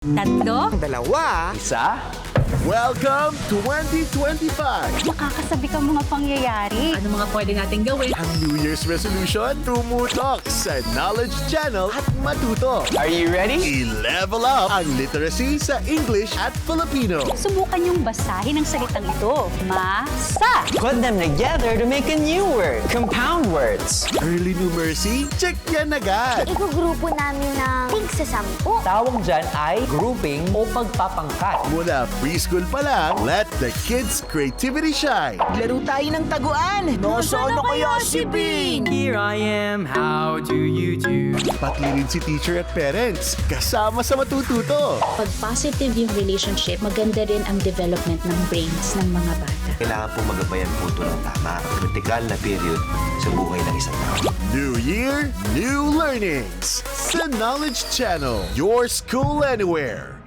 Tatlo? Dalawa. Isa? Welcome 2025! Makakasabi kang mga pangyayari. Ano mga pwede nating gawin? Ang New Year's resolution, tumutok sa Knowledge Channel at matuto. Are you ready? I-level up ang literacy sa English at Filipino. Subukan niyong basahin ang salitang ito. Masa. Put them together to make a new word. Compound words. Early numeracy, check yan agad. Igugrupo namin ng tig sa 10. Tawag dyan ay grouping o pagpapangkat. Mula preschool pa lang, let the kids' creativity shine. Laro tayo ng taguan. Nasaan na kaya si Bing? Here I am, how do you do? Patlinin si teacher at parents, kasama sa matututo. Pag positive yung relationship, maganda rin ang development ng brains ng mga bata. Kailangan po magabayan po ito ng tama. Kritikal na period sa buhay ng isang tao. New Year, new learnings. Sa Knowledge Channel, your school anywhere.